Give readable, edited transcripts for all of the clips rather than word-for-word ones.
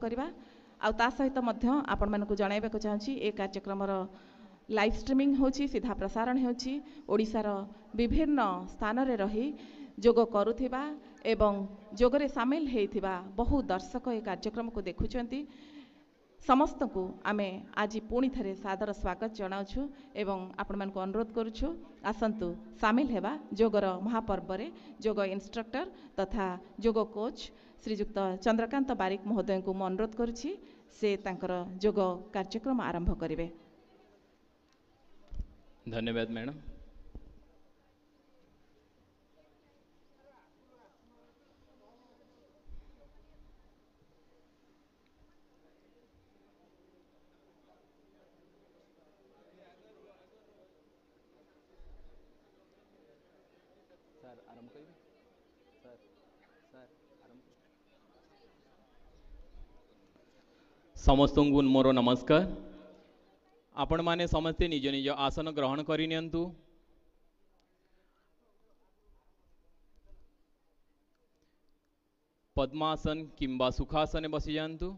करवा आ सहित आपण मानकु जणाइबाकु चाहूँची ए कार्यक्रमर लाइव स्ट्रीमिंग होची सीधा प्रसारण होची ओडिशार विभिन्न स्थान रे रही जोग करुथिबा एवं जोगरे सामिल हेइथिबा बहु दर्शक ए कार्यक्रम को देखुचंती समस्त को आमे आज पुणी थे सादर स्वागत जनाऊँ एवं आपण मानक अनुरोध करुछु आसंतु सामिल हेबा जोगर महापर्व रे जोग इंस्ट्रक्टर तथा जोग कोच श्रीजुक्त चंद्रकांत बारिक महोदय को मु अनुरोध करुछि से तांकर जोग कार्यक्रम आरंभ करिवे। धन्यवाद मैडम। समस्त को मोर नमस्कार। आपण माने समस्ते निज निज आसन ग्रहण करि नियंतु। पद्मासन किंबा सुखासन बसी जांतु।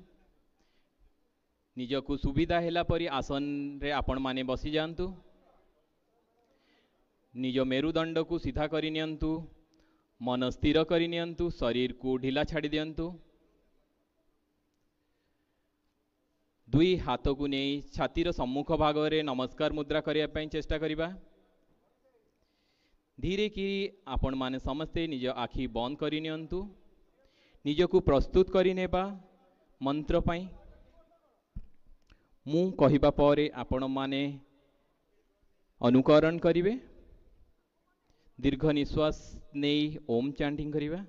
निजकु सुविधा हेला परी आसन रे आपण माने बसी जांतु। निज मेरुदंड को सीधा करि नियंतु। मन स्थिर करि नियंतु। शरीर को ढिला छाड़ी दियंतु। दुई हाथ को नहीं छातीर सम्मुख भाग रे नमस्कार मुद्रा करिया पई चेष्टा करिबा। धीरे कि आपण माने समस्ते निज आखि बंद करि नियंतु। निजकु प्रस्तुत करि नेबा मंत्र पई मु कहिबा परे आपण माने अनुकरण करिवे। दीर्घ निश्वास नहीं ओम चैंटिंग करिबा।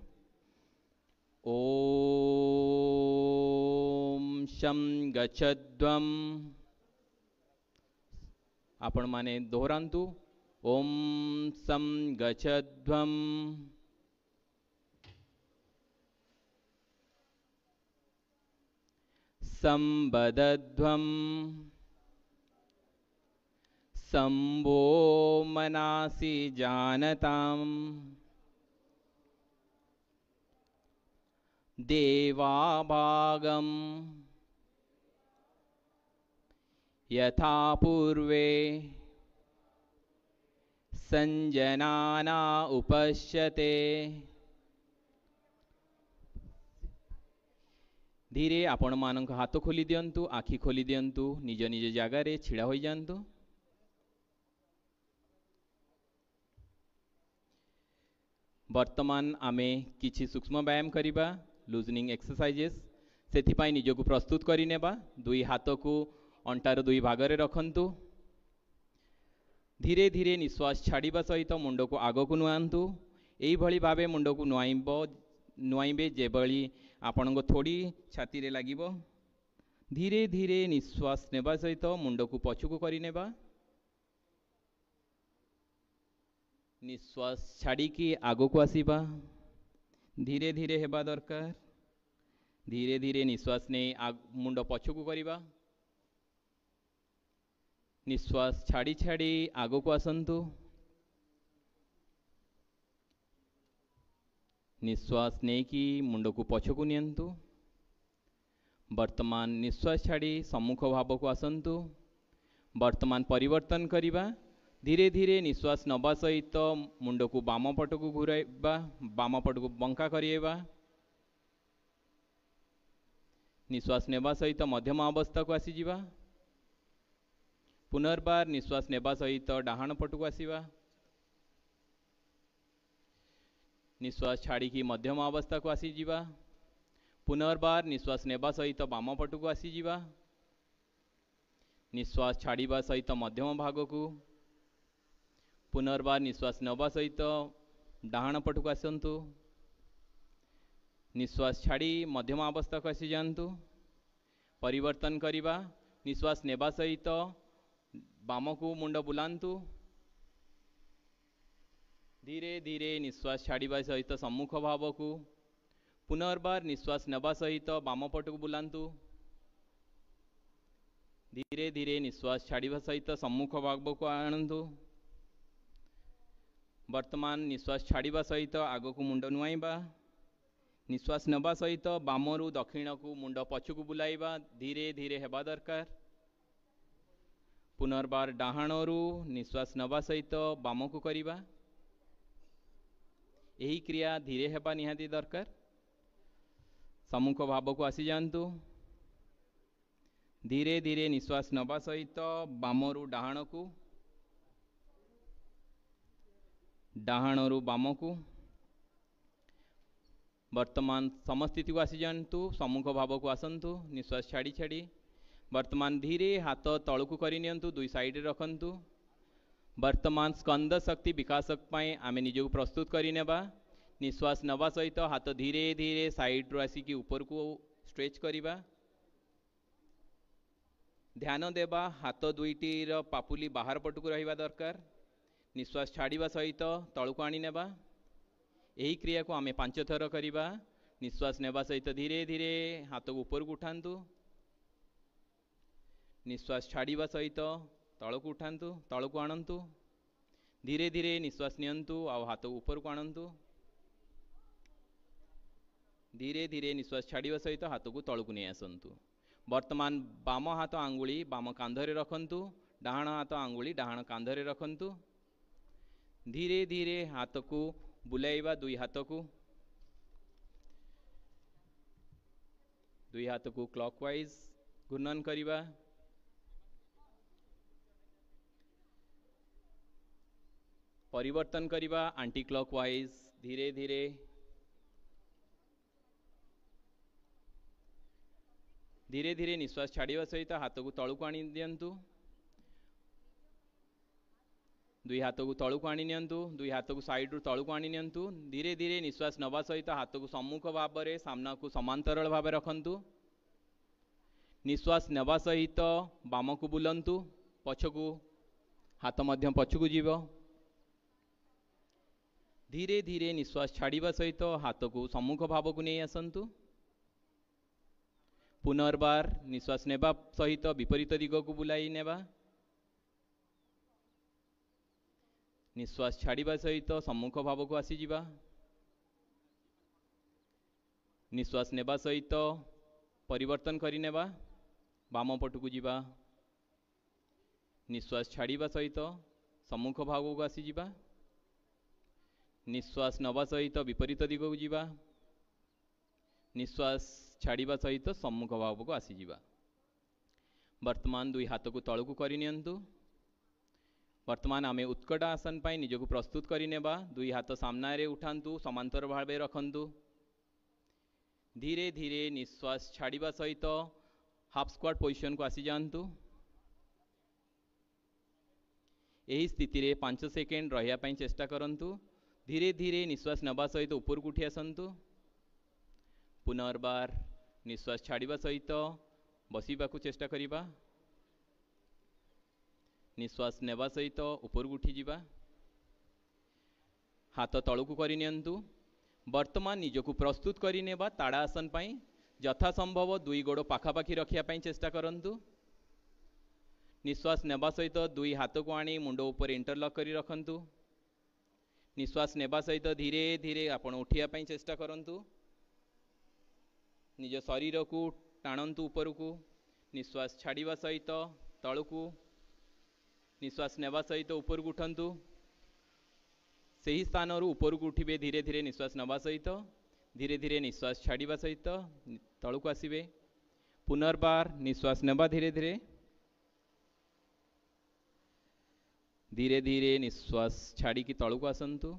ओम शं गच्छध्वं आपण माने दोहरांतु। ओम शं गच्छध्वं संबदध्वं संभो मनासि जानताम् देवाभागं यथा पूर्वे संजनाना उपश्यते। धीरे आपण मानक हाथ खोली दियंतु। आखि खोली दियंतु। निज निज जगह रे छिड़ा होई जांतु। वर्तमान आमे किछि सूक्ष्म व्यायाम करिबा लूजनिंग एक्सरसाइजेस। सेथिपाई निजको प्रस्तुत करि नेबा। दुई हाथ को अंटार दुई भाग रे रखंतु। धीरे धीरे निश्वास छाड़िबा सहित मुंड को आग को नुआंतु। एई भली भाबे मुंड को नुआइबे जेबली आपनको थोड़ी छाती रे लागिबो। धीरे धीरे निश्वास नेबा सहित मुंड को पछुको करि नेबा। निश्वास छाड़ी की आग को आसीबा। धीरे धीरे हेबा दरकार। धीरे धीरे निश्वास ने मुंड पछुको करिबा। निश्वास छाड़ी छाड़ी आग को आसंतु। निश्वास नहीं कि मुंड को पछको नियंतु। वर्तमान निश्वास छाड़ी सम्मुख भाव को आसंतु। वर्तमान परिवर्तन करिबा। धीरे धीरे निश्वास नबा सहित मुंड को बाम पट को घुराइबा। बाम पट को बंका करिएबा। निश्वास नेबा सहित मध्यम अवस्था को आसीजिबा। पुनर्बार निश्वास नेबा सहित डाहाण पट को आसीबा। निश्वास छाड़ी की मध्यम अवस्था को आसीजिबा। पुनर्बार निश्वास नेबा सहित बाम पट को आसीजिबा। निश्वास छाड़िबा सहित मध्यम भाग को। पुनर्बार निश्वास नबा सहित डाहाण पट को आसंतु। निश्वास छाड़ी मध्यम अवस्था को आसी जांतु। परिवर्तन करिबा। निश्वास नेबा सहित बाम को मुंड बुलांतु। धीरे धीरे निश्वास छाड़िबा सहित सम्मुख भाव को। पुनर्बार निश्वास नबा सहित बाम पट को बुलांतु। धीरे धीरे निश्वास छाड़िबा सहित सम्मुख भाव को आणंतु। वर्तमान निश्वास छाड़िबा सहित आग को मुंड नुआइबा। निश्वास नवा सहित बामरू दक्षिण को मुंड पछकू बुलाइबा धीरे धीरे हेबा दरकार। पुनर्बार डाहाणरू निश्वास नवा सहित बाम को करिबा। यही क्रिया धीरे हेबा निहाती दरकार। सम्मुख भाव को आसी जांतु। धीरे धीरे निश्वास नवा सहित बामरू डाहाण को, डाहाणरू बाम को। वर्तमान समस्थिति को आसी जांतु। सम्मुख भाव को आसंतु। निश्वास छाड़ी छाड़ी वर्तमान धीरे हाथ तलकू करि नियंतु। दुई साइड रखंतु। वर्तमान स्कंद शक्ति विकास पाए आमे निजको प्रस्तुत करि नेबा। निश्वास नवा सहित हाथ धीरे धीरे साइड रो आसिकी ऊपर को स्ट्रेच करिबा। ध्यान देबा हाथ दुईटीर पापुली बाहर पटकू रहिबा दरकार। निश्वास छाड़िबा सहित तलकू आनी नेबा। यही क्रिया को आमे 5 थर करिबा। निश्वास नेबा सहित धीरे धीरे हाथ को ऊपर को उठांतु। निश्वास छाड़िबा सहित तलकू उठांतु, तलकू आणंतु। धीरे धीरे निश्वास नियंतु आ हाथ को ऊपर को आणंतु। धीरे धीरे निश्वास छाड़िबा सहित हाथ को तलकू नहीं आसंतु। वर्तमान बाम हाथ आंगुली बाम कांधरे रखंतु। डाहाण हाथ आंगुली डाहाण कांधरे रखंतु। धीरे धीरे हाथ को बुलाइबा। दुई हाथ को क्लॉकवाइज घूर्णन करिबा। परिवर्तन करिबा एंटी क्लॉकवाइज। धीरे धीरे धीरे धीरे निश्वास छाड़िबा सहित हाथ को तलकू आनी दियंतु। दुई हाथ को तलकू आनी नियंतु। दुई हाथ को साइड रु तलकू आनी नियंतु। धीरे धीरे निश्वास नवा सहित हाथ को सम्मुख भाव में सामना को समांतरल भाव रखंतु। निश्वास नवा सहित बाम को बुलंतु। पछकू हाथ मध्य पछकू जीव। धीरे धीरे निश्वास छाड़िबा सहित हाथ को सम्मुख भाव को नहीं आसंतु। पुनर्बार निश्वास नेबा सहित विपरीत दिग को बुलाई नेबा। निश्वास छाड़िबा सहित सम्मुख भाव को आसी जिबा। निश्वास नेबा सहित परिवर्तन करि नेबा। बाम पट को जिबा। निश्वास छाड़िबा सहित सम्मुख भाव को आसी जिबा। निश्वास नवा सहित विपरीत दिग को जिबा। निश्वास छाड़िबा सहित सम्मुख भाव को आसी जिबा। वर्तमान दुई हाथ को तलकू करि नियंतु। वर्तमान आमे उत्कट आसन पाई निजको प्रस्तुत करि नेबा। दुई हाथ सामना रे उठांतु। समांतर भाव रखंतु। धीरे धीरे निश्वास छाड़िबा सहित हाफ स्क्वाट पोजिशन को आसी जांतु। यही स्थिति रे 5 सेकेंड रहिया पाई चेष्टा करंतु। धीरे धीरे निश्वास नबा सहित ऊपर को उठी आसंतु। पुनर्बार निश्वास छाड़िबा सहित बसिबा को चेष्टा करिबा। निश्वास नेबा सहित ऊपर को उठी जिबा। हाथ तलकू करि नियंतु। वर्तमान निजको प्रस्तुत करि नेबा ताड़ासन पाई। यथा संभव दुई गोड़ पाखापाखि रखिया पाई चेष्टा करंतु। निश्वास नेबा सहित दुई हाथ को आनी मुंड ऊपर इंटरलॉक करि रखंतु। निश्वास नेबा सहित धीरे धीरे आपण उठिया पाई चेष्टा करंतु। निज शरीर को टाणंतु ऊपर को। निश्वास छाड़िबा सहित तलकू। निश्वास नेबा सहित ऊपर को उठंतु। सही स्थान ऊपर को उठिबे धीरे धीरे निश्वास नबा सहित। धीरे धीरे निश्वास छाड़िबा सहित तलकू आसिबे। पुनर्बार निश्वास नेबा धीरे धीरे। धीरे धीरे निश्वास छाड़ी की तलकू आसंतु।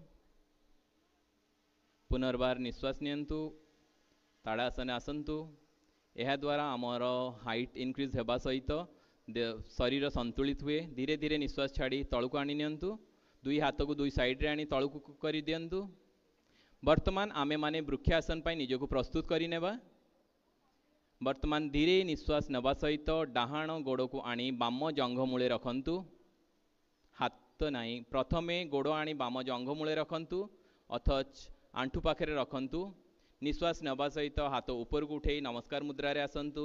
पुनर्बार निश्वास नियंतु। ताड़ासन आसंतु। यह द्वारा आमर हाइट इनक्रीज हेबा सहित शरीर संतुलित हुए। धीरे धीरे निश्वास छाड़ी तलकू आनी नियंतु। दुई हाथ को दुई साइड रे आनी तलकू करि दियंतु। वर्तमान आमे माने वृक्षासन पाई निजको प्रस्तुत करि नेबा। वर्तमान धीरे निश्वास नबा सहित डाहाण गोड़ को आनी बाम जंघ मूले रखंतु। हाथ नहीं प्रथमे गोड़ आनी बाम जंघ मूले रखंतु अथच आंठू पाखरे रखंतु। निश्वास नबा सहित हाथ ऊपर को उठे नमस्कार मुद्रा रे आसंतु।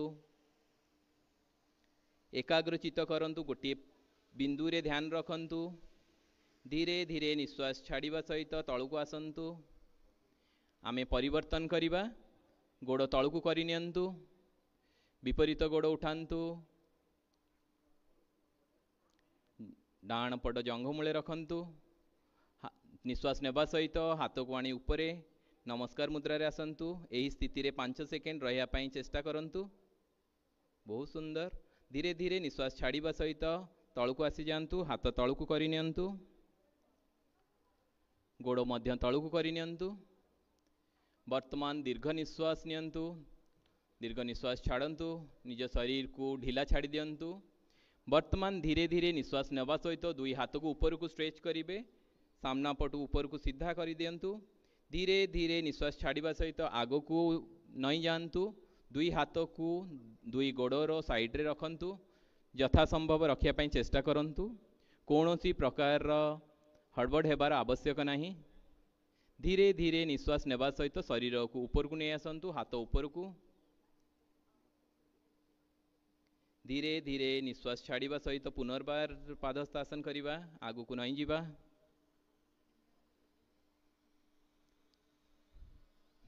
एकाग्रचित करंतु। गोटे बिंदु रे ध्यान रखंतु। धीरे धीरे निश्वास छाड़िबा सहित तलकू आसंतु। आमे परिवर्तन करिबा। गोड़ तळकु करि नियंतु, विपरीत गोड़ उठांतु, डाण पट जंघ मूले रखंतु, निश्वास नेबा सहित हाथ को आनी उपरे नमस्कार मुद्रा रे आसंतु। एही स्थिति रे 5 सेकेंड रहिया पई चेष्टा करंतु। बहुत सुंदर। धीरे धीरे निश्वास छाड़िबा सहित तळकु आसी जांतु, हाथ तळकु करि नियंतु, गोड़ मध्य तळकु करि नियंतु। वर्तमान दीर्घ निश्वास नियंतु, दीर्घ निश्वास छाड़ंतु, निज शरीर को ढिला छाड़ी दियंतु। वर्तमान धीरे धीरे निश्वास नेबा सहित दुई हाथ को ऊपर को स्ट्रेच करिवे, सामना पटु ऊपर को सीधा करि दियंतु। धीरे धीरे निश्वास छाड़िबा सहित आगो को नई जांतु। दुई हाथ को दुई गोड़र साइड रे रखंतु, यथा संभव रखिया पई चेष्टा करंतु। कौनसी प्रकार हड़बड़ हेबार आवश्यक नहीं। धीरे धीरे निश्वास नेबा सहित शरीर को ऊपर को नहीं आसंतु, हाथ ऊपर को। धीरे धीरे निश्वास छाड़िबा सहित पुनर्बार पादहस्तासन करिबा, आगु को नहीं जीवा।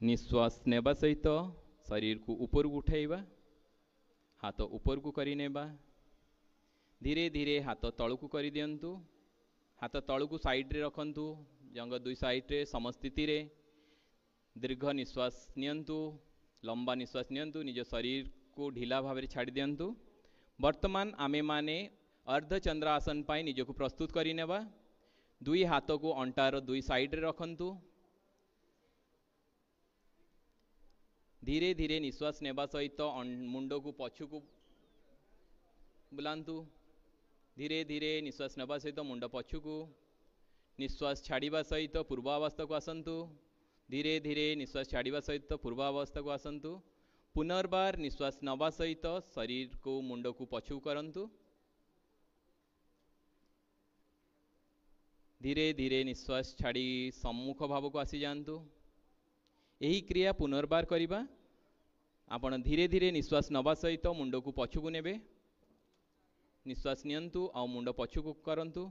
निश्वास नेबा सहित शरीर को ऊपर को उठाइबा, हाथ ऊपर को करि नेबा। धीरे धीरे हाथ तळकु करि दियंतु, हाथ तळकु साइड रे रखंतु, जंग दुई साइड रे समस्थिति रे। दीर्घ निश्वास नियंतु, लंबा निश्वास नियंतु, निज शरीर को ढिला भाव रे छाड़ी दियंतु। वर्तमान आमे माने अर्धचंद्रासन पाई निज को प्रस्तुत करि नेबा। दुई हाथ को अंटार दुई साइड रे रखंतु। धीरे धीरे निश्वास नेबा सहित मुंड को पछु को बुलांतु। धीरे धीरे निश्वास नेबा सहित मुंड पछु को। निश्वास छाड़िबा सहित पूर्वावस्था को आसंतु। धीरे धीरे निश्वास छाड़िबा सहित पूर्वावस्था को आसंतु। पुनर्बार निश्वास नवा सहित शरीर को मुंड को पछु करंतु। धीरे धीरे निश्वास छाड़ी सम्मुख भाव को आसी जांतु। यही क्रिया पुनर्बार करिबा। आपण धीरे धीरे निश्वास नवा सहित मुंड को पछु को नेबे। निश्वास नियंतु और मुंड पछु को करंतु।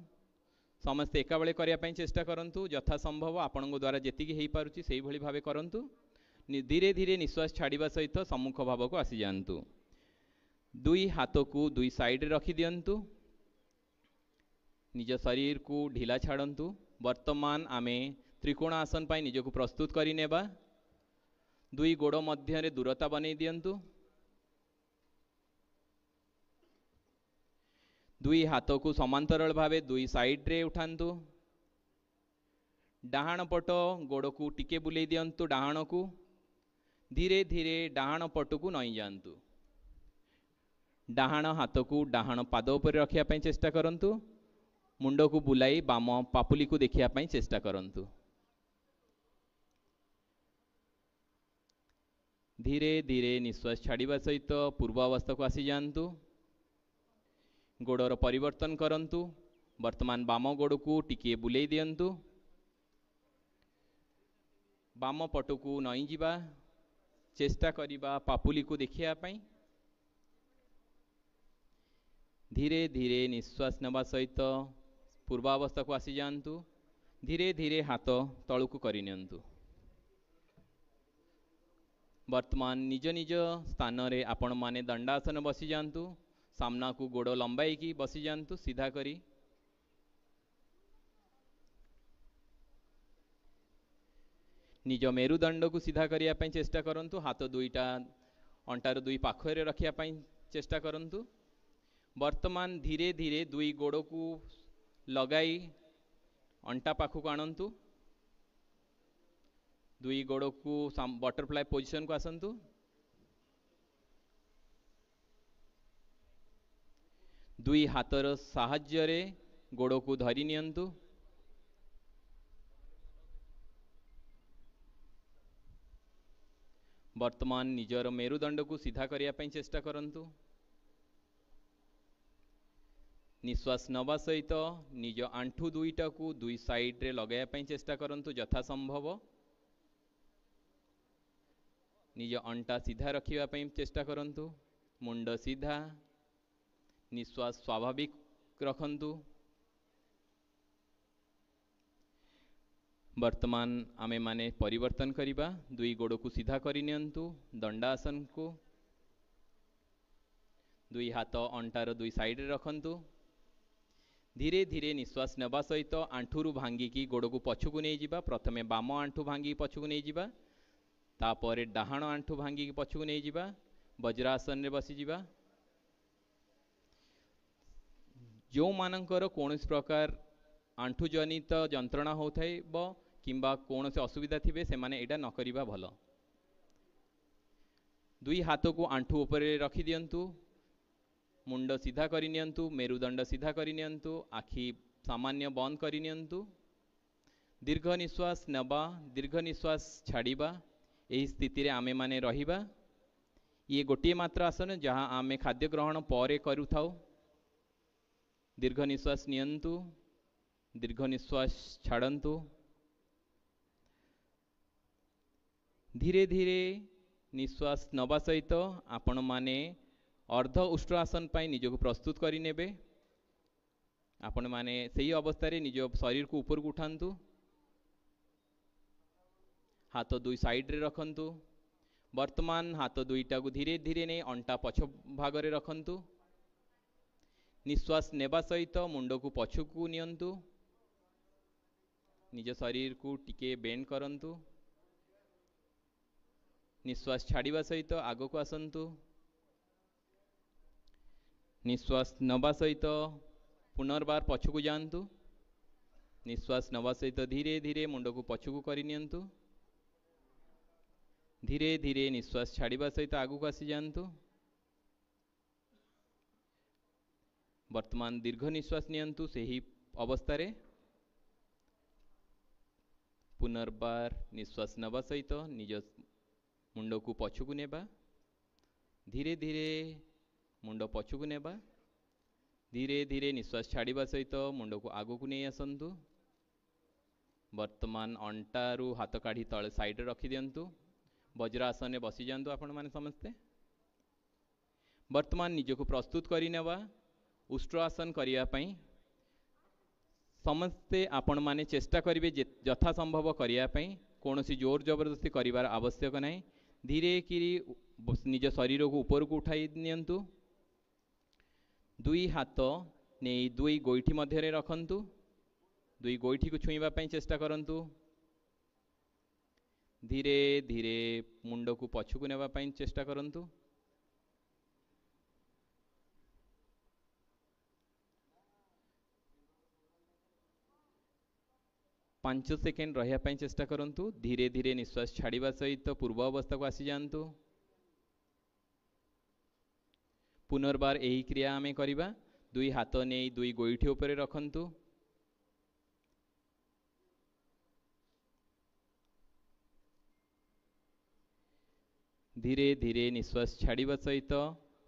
समस्त एका बेले करिया पई चेष्टा करंतु। यथा संभव आपण द्वारा जेतिकी हेई पारुची सेही भली भावे करंतु। धीरे धीरे निश्वास छाड़िबा सहित सम्मुख भाव को आसी जांतु। दुई हाथ को दुई साइड रे रखी दियंतु, निज शरीर को ढिला छाड़ंतु। वर्तमान आमे त्रिकोण आसन पाई निज को प्रस्तुत करि नेबा। दुई गोड़ मध्य रे दूरता बनै दियंतु। दुई हाथ को समांतराल भावे दुई साइड रे उठांतु। डाहाण पट गोड़ को टिके बुले दियंतु डाहाण को। धीरे धीरे डाहाण पट को नई जांतु। डाहाण हाथ को डाहाण पाद उपर रखिया पई चेष्टा करंतु। मुंड को बुलाई बाम पापुली को देखिया पई चेष्टा करंतु। धीरे धीरे निश्वास छाड़िबा सहित पूर्वावस्था को आसी जांतु। गोड़र परिवर्तन करंतु। वर्तमान बाम गोड़ को टिके बुलेई दियंतु। बाम पट को नई जीवा, चेष्टा करिबा पापुली को देखिया पई। धीरे धीरे निश्वास नेबा सहित पूर्वावस्था को आसी जांतु। धीरे धीरे हाथ तळकु करि नियंतु। वर्तमान निज निज स्थान रे आपण माने दंडासन बसी जांतु। सामना को गोड़ लंबाई की बसी जांतु सीधा करी। निज मेरुदंड को सीधा करिया पई चेष्टा करंतु। हाथ दुईटा अंटार दुई पाखरे रखिया पई चेष्टा करंतु। वर्तमान धीरे धीरे दुई गोड़ को लगाई अंटा पाखु आणंतु। दुई गोड़ को बटरफ्लाई पोजिशन को आसंतु। दुई हाथर साहाय्य रे गोड़ को धरी नियंतु। वर्तमान निजर मेरुदंड को सीधा करिया पई चेष्टा करंतु। निश्वास नवा सहित निज आंठू दुईटा को दुई साइड रे लगाया पई चेष्टा करंतु यथा संभव। निज अंटा सीधा रखिया पई चेष्टा करंतु। मुंड सीधा, निश्वास स्वाभाविक रखंतु। वर्तमान आमे माने परिवर्तन करिबा दुई गोड़ को सीधा करि नियंतु दंडासन को दुई हाथ अंटार दुई साइड रे रखंतु धीरे धीरे निश्वास नेबा सहित आंठुरु भांगिकी गोड़ को पछकु नहीं जिबा प्रथमे बाम आंठु भांगी पछकु नहीं जिबा तापरे डाहाण आंठु भांगी पछकु नहीं जिबा वज्रासन रे बसी जिबा जो मानकर कौन प्रकार आंठु जनित जंत्रणा होता है किंबा कौन से असुविधा थिबे से माने एटा न करिबा भलो दुई हाथ को आंठु ऊपर रखी दियंतु मुंड सीधा करि नियंतु मेरुदंड सीधा करि नियंतु आखि सामान्य बंद करि नियंतु दीर्घ निश्वास नबा दीर्घ निश्वास छाड़िबा एही स्थिति रे आमे माने रहिबा ये गोटे मात्र आसन जहाँ आमे खाद्य ग्रहण परे करूथाउ दीर्घ निश्वास नियंतु दीर्घ निश्वास छाड़ंतु धीरे धीरे निश्वास नबा सहित आपण माने अर्ध उष्ट्रासन पाई निज को प्रस्तुत करि नेबे आपण माने सही अवस्था रे निज शरीर को ऊपर को उठांतु हाथ दुई साइड रे रखंतु वर्तमान हाथ दुईटा को धीरे धीरे नहीं अंटा पछ भाग रे रखंतु निश्वास नेबा सहित मुंड को पछकु नियंतु निज शरीर को टिके बेंड करंतु निश्वास छाड़िबा सहित आगो को आसंतु निश्वास नबा सहित पुनर्बार पछकु जांतु निश्वास नबा सहित धीरे धीरे मुंड को पछकु करि नियंतु धीरे धीरे निश्वास छाड़िबा सहित आगु को आसी जांतु वर्तमान दीर्घ निश्वास नियंतु सेही अवस्था रे पुनर्बार निश्वास नबा सहित निज मुंड को पछकु नेबा धीरे धीरे मुंड पछकु नेबा धीरे धीरे निश्वास छाड़िबा सहित मुंड को आगो को नहीं आसंतु वर्तमान अंटारू हाथ काढ़ी तले साइड रखी दियंतु वज्रासन में बसी जांतु आपण माने समस्ते वर्तमान निज को प्रस्तुत करि नेबा उष्ट्रासन करिया पई समस्ते आपण माने चेष्टा करिवे यथा संभव करिया पई कोनोसी जोर जबरदस्ती करिवार आवश्यक नाही धीरे किरी निज शरीर को ऊपर को उठाई नियंतु दुई हाथ नहीं दुई गोईठी मध्य रे रखंतु दुई गोईठी को छुईबा पई चेष्टा करंतु धीरे धीरे मुंड को पछकु नेबा पई चेष्टा करंतु 5 सेकेंड रहिया पई चेष्टा करंतु धीरे धीरे निश्वास छाड़िबा सहित पूर्व अवस्था को आसी जांतु पुनर्बार यही क्रिया आमे करिबा दुई हाथ नहीं दुई गोईठी ऊपर रखंतु धीरे धीरे निश्वास छाड़िबा सहित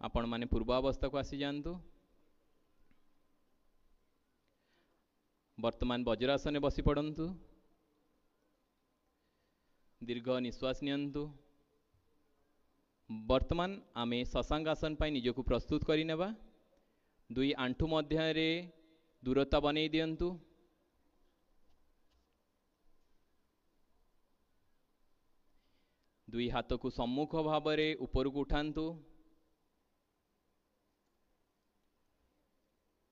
आपण माने पूर्वावस्था को आसी जांतु वर्तमान वज्रासन बसी पड़ंतु दीर्घ निश्वास नियंतु वर्तमान आमे शशांकासन पाई निज को प्रस्तुत करि नेबा दुई आंठु मध्य रे दूरता बनै दियंतु दुई हाथ को सम्मुख भाव रे ऊपर को उठांतु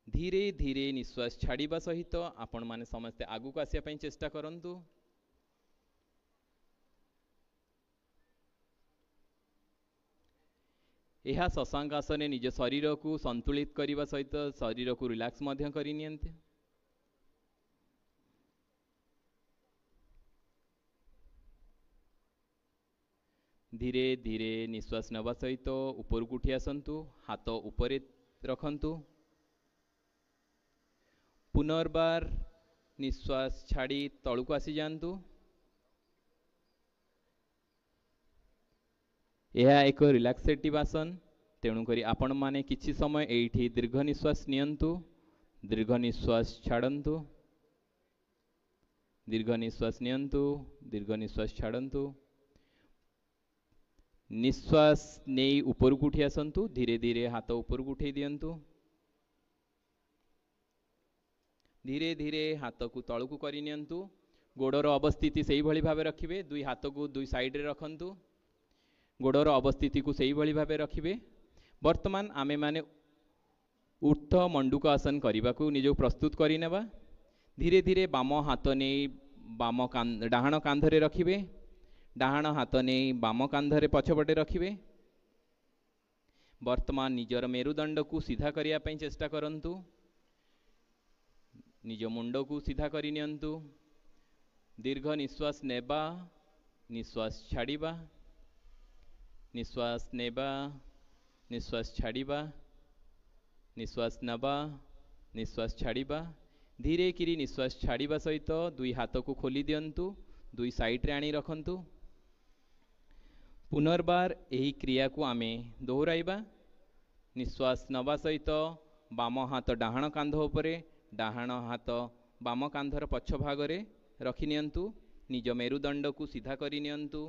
धीरे धीरे निश्वास छाड़िबा सहित आपण माने समस्ते आगु को आसिया पई चेष्टा करंतु यह शशांकासन निज शरीर को संतुलित करने सहित शरीर को रिलैक्स मध्य करि नियंते धीरे धीरे निश्वास नवा सहित ऊपर को उठी आसंतु हाथ ऊपर रखंतु पुनर्बार निश्वास छाड़ी तळु को आसी जांतु यह एक रिलैक्सेटिव आसन तेणुकरी आपण माने किछि समय एठी दीर्घ निश्वास नियंतु दीर्घ निश्वास छाड़ंतु दीर्घ निश्वास नियंतु दीर्घ निश्वास छाड़ंतु निश्वास नहीं ऊपर को उठी आसंतु धीरे धीरे हाथ ऊपर को उठे दियंतु धीरे धीरे हाथ को तळु को करि नियंतु गोड़र अवस्थिति से ही भाव रखिए दुई हाथ को दुई साइड रे रखंतु गोड़र अवस्थिति को सही भाव रखिए वर्तमान आमे माने ऊर्ध मंडूक आसन करने को निज प्रस्तुत करनेबा धीरे धीरे बाम हाथ नहीं बाम डाहाण कांधरे रखिए डाहाण हाथ नहीं बाम कांधरे पछपटे रखिए वर्तमान निजर मेरुदंड को सीधा करने चेष्टा करंतु निज मुंड को सीधा करनियंतु दीर्घ निश्वास नेबा निश्वास छाड़िबा निश्वास नेबा निश्वास छाड़िबा निश्वास नबा निश्वास छाड़िबा धीरे किरी निश्वास छाड़िबा सहित दुई हाथ को खोली दियंतु दुई साइड रे आनी रखंतु पुनर्बार यही क्रिया को आमे दोहराइबा निश्वास नबा सहित बाम हाथ डाहाण कांध उपरे डाहाण हाथ बाम कांधर पछ भागरे रखि नियंतु निज मेरुदंड को सीधा करि नियंतु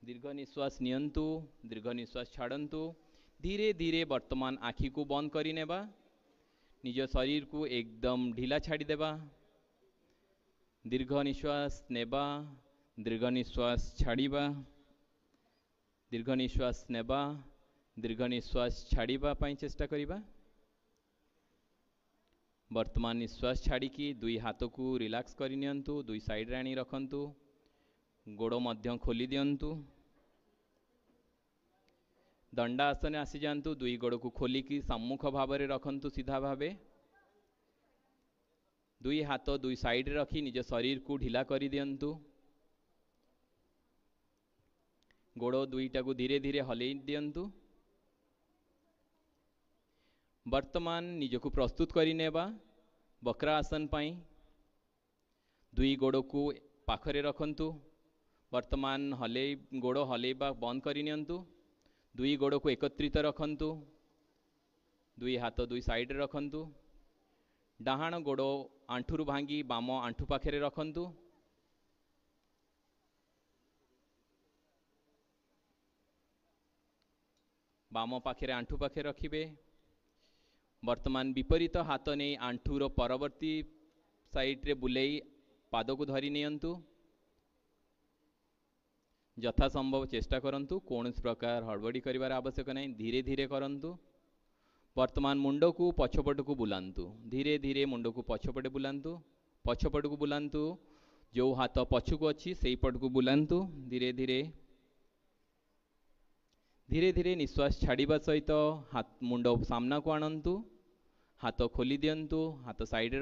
दीर्घ निश्वास नियंतु दीर्घ निश्वास छाड़ंतु धीरे धीरे वर्तमान आखि को बंद करि नेबा निज शरीर को एकदम ढीला छाड़ी देबा दीर्घ निश्वास नेबा दीर्घ निश्वास छाड़िबा दीर्घ निश्वास नेबा दीर्घ निश्वास छाड़िबा पई चेष्टा करिबा वर्तमान निश्वास छाड़िकी दुई हाथ को रिलैक्स करि नियंतु दुई साइड रे आनी रखंतु गोड़ मध्य खोली दियंतु दंडासन आसी जातु दुई गोड़ को खोलिकी सम्मुख भाव में रखंतु सीधा भावे दुई हाथ दुई साइड रखी निज शरीर को ढीला करि दियंतु गोड़ दुईटा को धीरे धीरे हलै दियंतु वर्तमान निजको प्रस्तुत करिनेबा वक्रासन पाई दुई गोड़ को पाखरे रखंतु वर्तमान हले गोड़ हलैबा बंद करिनियंतु दुई गोड़ को एकत्रित रखंतु दुई हाथ दुई साइड रखंतु डाहाण गोड़ आंठुरु भांगी बाम आंठु पाखरे रखंतु बाम पाखरे आंठु पाखे रखिबे वर्तमान विपरीत हाथ नहीं आंठुर परवर्ती साइड रे बुलेई पाद को धरी नियंतु यथा संभव चेष्टा करंतु कौन प्रकार हड़बड़ी करिवार आवश्यक नहीं धीरे धीरे करंतु वर्तमान मुंड को पछपट को बुलांतु धीरे धीरे मुंड को पछपटे बुलांतु जो हाथ पछुक अच्छी से पट को बुलांतु धीरे धीरे धीरे धीरे निश्वास छाड़िबा सहित हाथ मुंड सामना को आणंतु हाथ खोली दियंतु हाथ साइड